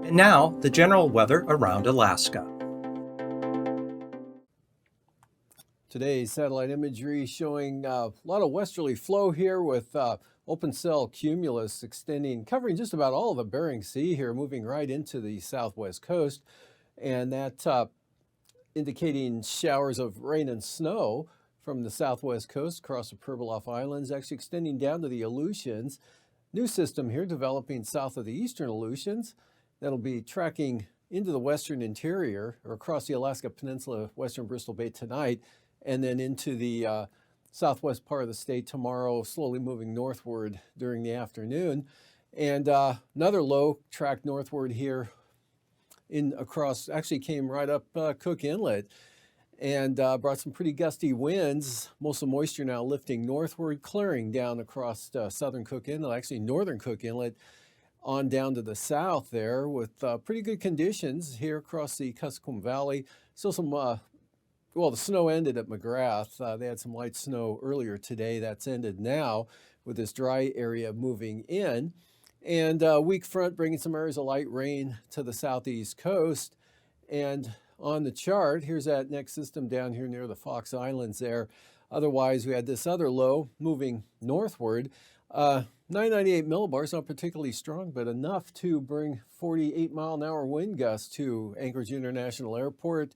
And now, the general weather around Alaska. Today's satellite imagery showing a lot of westerly flow here with open cell cumulus extending, covering just about all of the Bering Sea here, moving right into the southwest coast. And that indicating showers of rain and snow from the southwest coast across the Pribilof Islands, actually extending down to the Aleutians. New system here developing south of the eastern Aleutians that'll be tracking into the western interior or across the Alaska Peninsula, western Bristol Bay tonight, and then into the southwest part of the state tomorrow, slowly moving northward during the afternoon. And another low track northward here across, actually came right up Cook Inlet and brought some pretty gusty winds. Most of the moisture now lifting northward, clearing down across southern Cook Inlet, actually northern Cook Inlet, on down to the south there with pretty good conditions here across the Kuskokwim Valley. Still some, well, the snow ended at McGrath. They had some light snow earlier today. That's ended now with this dry area moving in. And weak front bringing some areas of light rain to the southeast coast. And on the chart, here's that next system down here near the Fox Islands there. Otherwise, we had this other low moving northward. 998 millibars, not particularly strong, but enough to bring 48-mile-an-hour wind gusts to Anchorage International Airport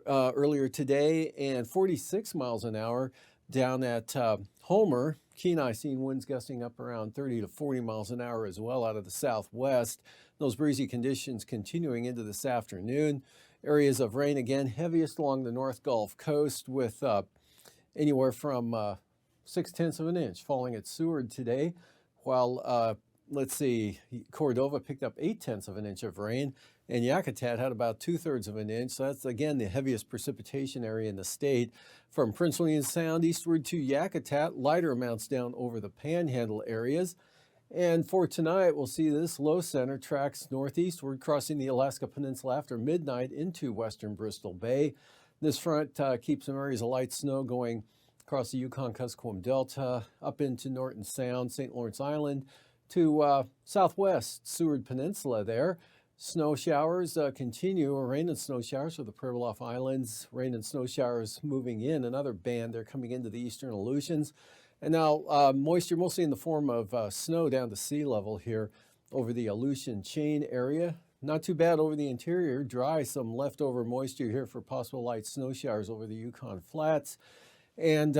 earlier today, and 46 miles an hour down at Homer. Kenai seeing winds gusting up around 30 to 40 miles an hour as well out of the southwest. Those breezy conditions continuing into this afternoon. Areas of rain again, heaviest along the North Gulf Coast with anywhere from 0.6 of an inch falling at Seward today, while let's see, Cordova picked up 0.8 of an inch of rain, and Yakutat had about 2/3 of an inch. So that's again the heaviest precipitation area in the state. From Prince William Sound eastward to Yakutat, lighter amounts down over the Panhandle areas. And for tonight, we'll see this low center tracks northeastward, crossing the Alaska Peninsula after midnight into western Bristol Bay. This front keeps some areas of light snow going across the Yukon-Kuskokwim Delta, up into Norton Sound, St. Lawrence Island, to southwest Seward Peninsula there. Snow showers continue, or rain and snow showers for the Pribilof Islands. Rain and snow showers moving in, another band there coming into the eastern Aleutians. And now moisture mostly in the form of snow down to sea level here over the Aleutian chain area. Not too bad over the interior, dry, some leftover moisture here for possible light snow showers over the Yukon Flats. And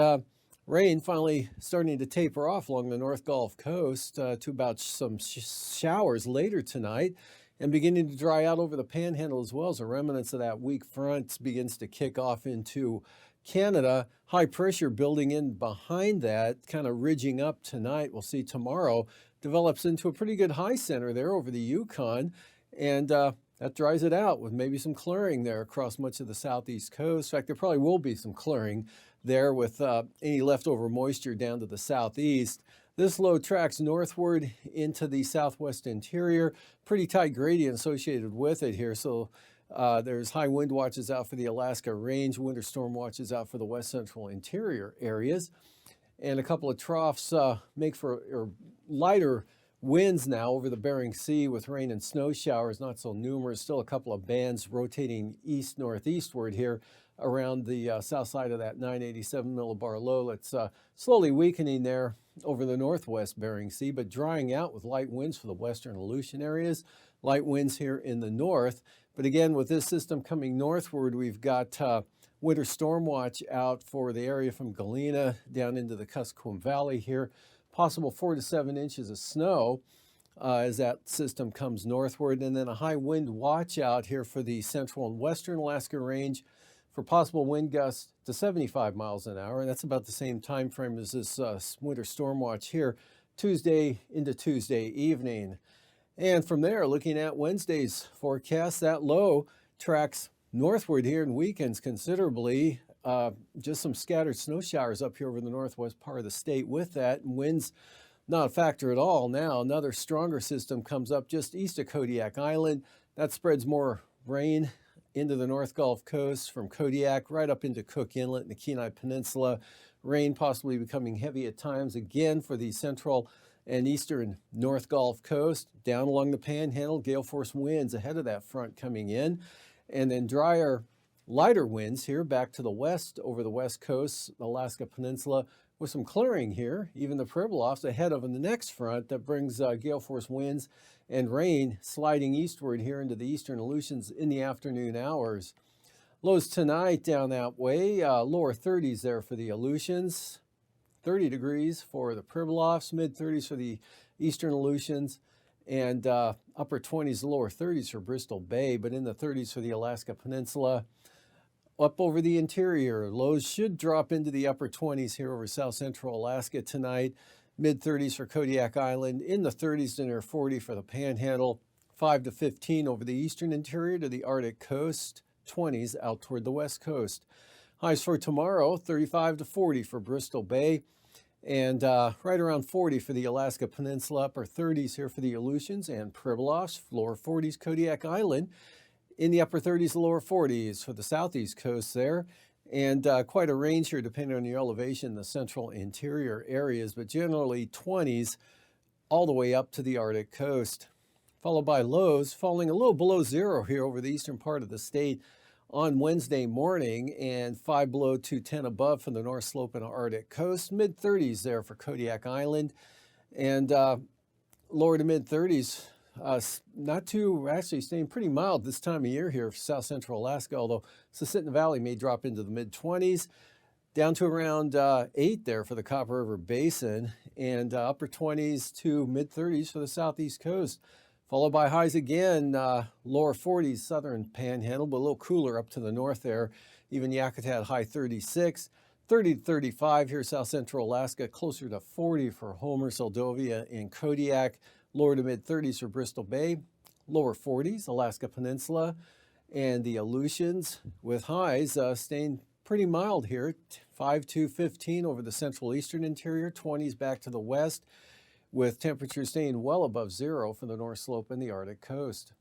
rain finally starting to taper off along the North Gulf Coast to about some showers later tonight, and beginning to dry out over the Panhandle as well as the remnants of that weak front begins to kick off into Canada. High pressure building in behind that, kind of ridging up tonight. We'll see tomorrow develops into a pretty good high center there over the Yukon, and that dries it out with maybe some clearing there across much of the southeast coast. In fact, there probably will be some clearing there with any leftover moisture down to the southeast. This low tracks northward into the southwest interior. Pretty tight gradient associated with it here. So there's high wind watches out for the Alaska Range, winter storm watches out for the west central interior areas. And a couple of troughs make for lighter winds now over the Bering Sea with rain and snow showers, not so numerous. Still a couple of bands rotating east-northeastward here around the south side of that 987 millibar low. It's slowly weakening there over the northwest Bering Sea, but drying out with light winds for the western Aleutian areas. Light winds here in the north. But again, with this system coming northward, we've got winter storm watch out for the area from Galena down into the Kuskokwim Valley here. Possible 4 to 7 inches of snow as that system comes northward. And then a high wind watch out here for the central and western Alaska Range for possible wind gusts to 75 miles an hour. And that's about the same time frame as this winter storm watch here, Tuesday into Tuesday evening. And from there, looking at Wednesday's forecast, that low tracks northward here and weakens considerably. Just some scattered snow showers up here over the northwest part of the state with that. And winds not a factor at all now. Another stronger system comes up just east of Kodiak Island. That spreads more rain into the North Gulf Coast from Kodiak right up into Cook Inlet and the Kenai Peninsula. Rain possibly becoming heavy at times again for the central and eastern North Gulf Coast. Down along the Panhandle, gale force winds ahead of that front coming in, and then drier, lighter winds here back to the west over the west coast, Alaska Peninsula, with some clearing here. Even the Pribilofs ahead of the next front that brings gale force winds and rain sliding eastward here into the eastern Aleutians in the afternoon hours. Lows tonight down that way, lower 30s there for the Aleutians, 30 degrees for the Pribilofs, mid 30s for the eastern Aleutians, and upper 20s, lower 30s for Bristol Bay, but in the 30s for the Alaska Peninsula. Up over the interior, lows should drop into the upper 20s here over south central Alaska tonight. Mid 30s for Kodiak Island, in the 30s to near 40 for the Panhandle, 5 to 15 over the eastern interior to the Arctic coast, 20s out toward the west coast. Highs for tomorrow, 35 to 40 for Bristol Bay, and right around 40 for the Alaska Peninsula, upper 30s here for the Aleutians and Pribilofs, lower 40s Kodiak Island, in the upper 30s, lower 40s for the southeast coast there, and quite a range here depending on your elevation in the central interior areas, but generally 20s all the way up to the Arctic coast. Followed by lows falling a little below zero here over the eastern part of the state on Wednesday morning, and 5 below to 10 above for the North Slope and Arctic coast. Mid 30s there for Kodiak Island, and lower to mid 30s. Not too, actually staying pretty mild this time of year here for south central Alaska, although Susitna Valley may drop into the mid 20s, down to around 8 there for the Copper River Basin, and upper 20s to mid 30s for the southeast coast. Followed by highs again, lower 40s southern Panhandle, but a little cooler up to the north there. Even Yakutat high 36, 30 to 35 here south central Alaska, closer to 40 for Homer, Seldovia, and Kodiak. Lower to mid 30s for Bristol Bay, lower 40s, Alaska Peninsula, and the Aleutians, with highs staying pretty mild here, 5 to 15 over the central eastern interior, 20s back to the west, with temperatures staying well above zero for the North Slope and the Arctic coast.